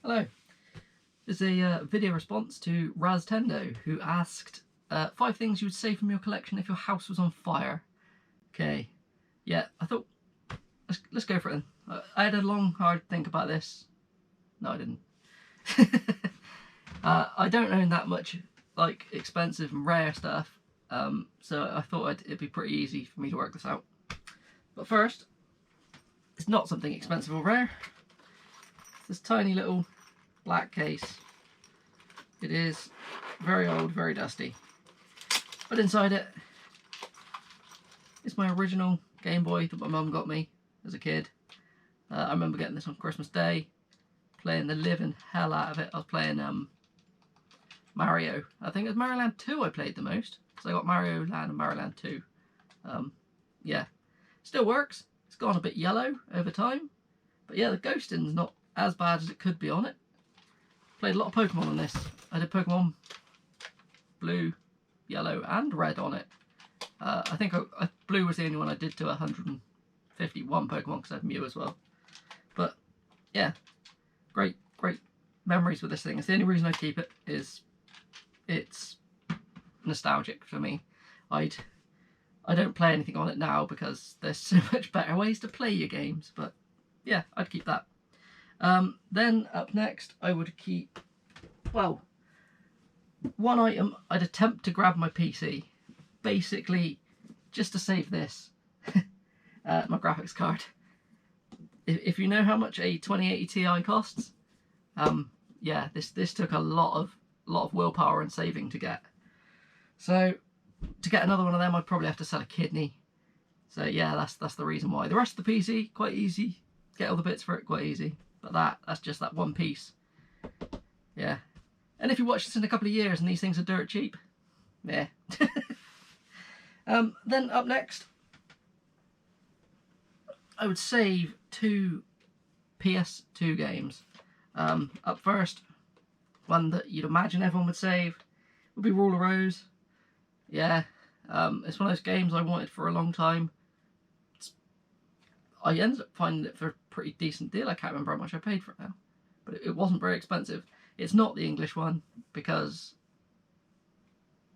Hello. This is a video response to RazTendo, who asked 5 things you would save from your collection if your house was on fire. Okay, yeah, I thought let's go for it then. I had a long, hard think about this. No, I didn't. I don't own that much like expensive and rare stuff, so I thought it'd be pretty easy for me to work this out. But first, it's not something expensive or rare. This tiny little black case. It is very old, very dusty. But inside it is my original Game Boy that my mum got me as a kid. I remember getting this on Christmas Day, playing the living hell out of it. I was playing Mario. I think it was Mario Land 2 I played the most. So I got Mario Land and Mario Land 2. Yeah, still works. It's gone a bit yellow over time. But yeah, the ghosting's not as bad as it could be on it. Played a lot of Pokemon on this. I did Pokemon Blue, Yellow and Red on it. I think Blue was the only one I did to 151 Pokemon because I had Mew as well. But yeah, great memories with this thing. It's the only reason I keep it is it's nostalgic for me. I don't play anything on it now because there's so much better ways to play your games, but yeah, I'd keep that. Then up next I would keep, well, one item I'd attempt to grab my PC, basically just to save this, my graphics card. If you know how much a 2080 Ti costs, yeah, this took a lot of willpower and saving to get. So to get another one of them, I'd probably have to sell a kidney. So yeah, that's the reason why. The rest of the PC, quite easy. Get all the bits for it, quite easy. But that's just that one piece. Yeah. And if you watch this in a couple of years and these things are dirt cheap, yeah. Then up next, I would save 2 PS2 games. Up first, one that you'd imagine everyone would save would be Rule of Rose. Yeah, it's one of those games I wanted for a long time. I ended up finding it for a pretty decent deal. I can't remember how much I paid for it now, but it wasn't very expensive. It's not the English one because,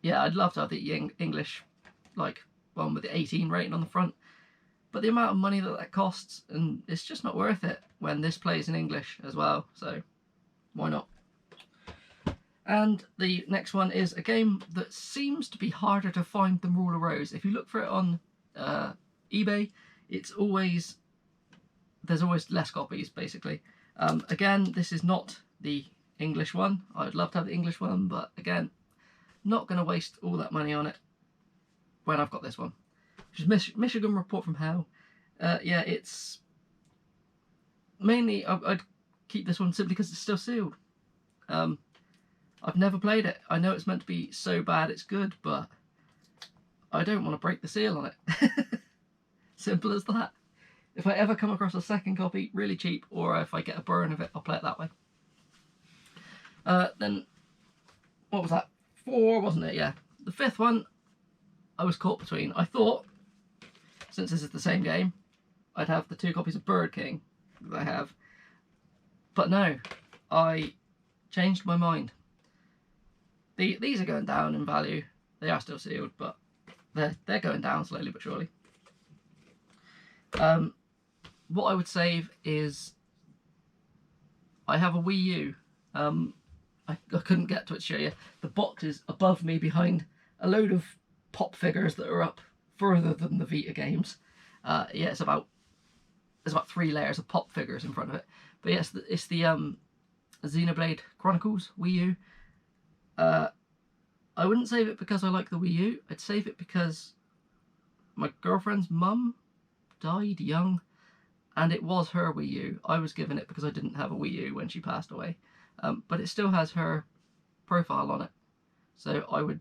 yeah, I'd love to have the English, like, one with the 18 rating on the front, but the amount of money that costs, and it's just not worth it when this plays in English as well, so why not? And the next one is a game that seems to be harder to find than Rule of Rose. If you look for it on eBay, there's always less copies, basically. Again, this is not the English one. I'd love to have the English one, but again, not going to waste all that money on it when I've got this one. Which is Michigan Report from Hell. Yeah, it's mainly, I'd keep this one simply because it's still sealed. I've never played it. I know it's meant to be so bad it's good, but I don't want to break the seal on it. Simple as that. If I ever come across a second copy, really cheap, or if I get a burn of it, I'll play it that way. Then, what was that? 4, wasn't it? Yeah. The 5th one, I was caught between. I thought, since this is the same game, I'd have the 2 copies of Bird King that I have. But no, I changed my mind. These are going down in value. They are still sealed, but they're going down slowly but surely. What I would save is, I have a Wii U. I couldn't get to it to show you. The box is above me behind a load of pop figures that are up further than the Vita games. Yeah, there's about 3 layers of pop figures in front of it. But yes, it's the Xenoblade Chronicles Wii U. I wouldn't save it because I like the Wii U. I'd save it because my girlfriend's mum died young, and it was her Wii U. I was given it because I didn't have a Wii U when she passed away, but it still has her profile on it, so I would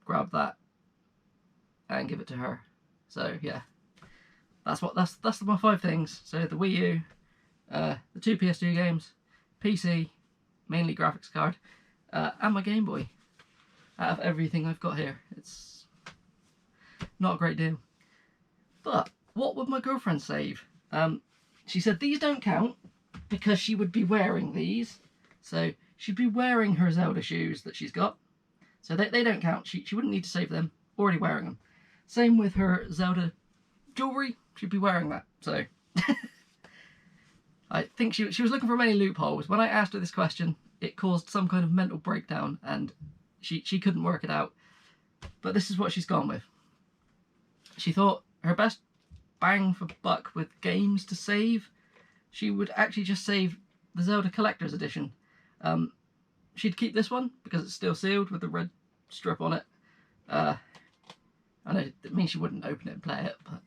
grab that and give it to her. So yeah, that's my 5 things. So the Wii U, the 2 PS2 games, PC, mainly graphics card, and my Game Boy. Out of everything I've got here, it's not a great deal. But what would my girlfriend save? She said these don't count because she would be wearing these So she'd be wearing her Zelda shoes that she's got. So they don't count. She wouldn't need to save them. Already wearing them. Same with her Zelda jewellery. She'd be wearing that. So I think she was looking for many loopholes. When I asked her this question, it caused some kind of mental breakdown and she couldn't work it out. But this is what she's gone with. She thought her best bang for buck with games to save, she would actually just save the Zelda Collector's Edition. She'd keep this one because it's still sealed with the red strip on it. I know it means she wouldn't open it and play it, but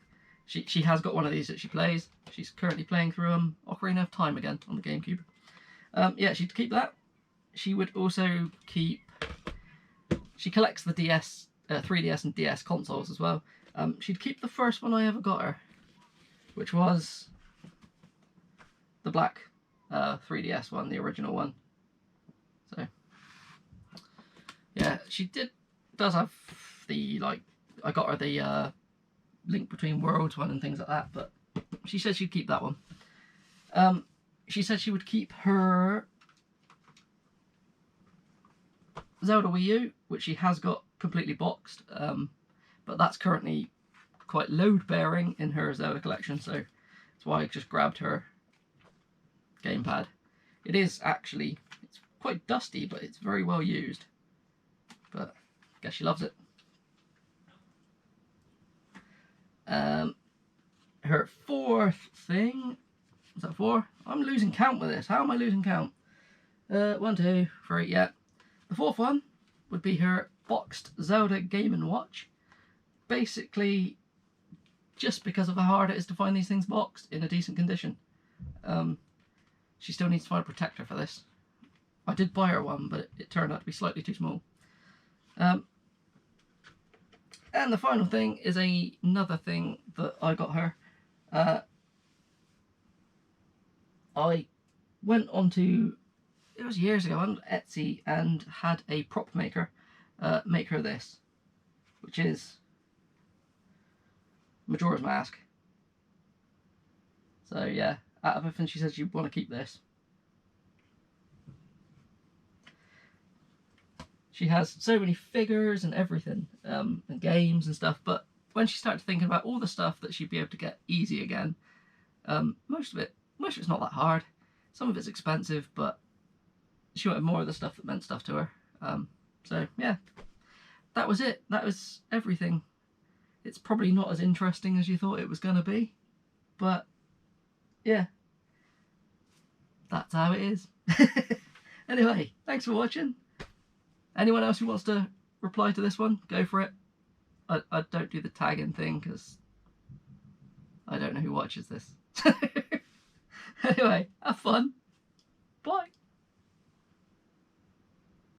she has got one of these that she plays. She's currently playing through Ocarina of Time again on the GameCube. Yeah, she'd keep that. She would also keep... She collects the DS, 3DS and DS consoles as well. She'd keep the first one I ever got her, which was the black 3DS one, the original one. So yeah, she does have the, like, I got her the Link Between Worlds one and things like that, but she said she'd keep that one. She said she would keep her Zelda Wii U, which she has got completely boxed, but that's currently quite load-bearing in her Zelda collection, so that's why I just grabbed her gamepad. It is actually, it's quite dusty, but it's very well used, but I guess she loves it. Her fourth thing, is that 4? I'm losing count with this. How am I losing count? 1, 2, 3, yeah. The fourth one would be her boxed Zelda Game & Watch. Basically, just because of how hard it is to find these things boxed in a decent condition. She still needs to find a protector for this. I did buy her one, but it turned out to be slightly too small. And the final thing is another thing that I got her. I went onto, it was years ago, on Etsy and had a prop maker make her this, which is Majora's Mask. So yeah, out of everything she said she'd want to keep this. She has so many figures and everything, and games and stuff, but when she started thinking about all the stuff that she'd be able to get easy again, most of it's not that hard. Some of it's expensive, but she wanted more of the stuff that meant stuff to her. So yeah, that was it. That was everything. It's probably not as interesting as you thought it was going to be, but yeah, that's how it is. Anyway, thanks for watching. Anyone else who wants to reply to this one, go for it. I don't do the tagging thing because I don't know who watches this. Anyway, have fun. Bye.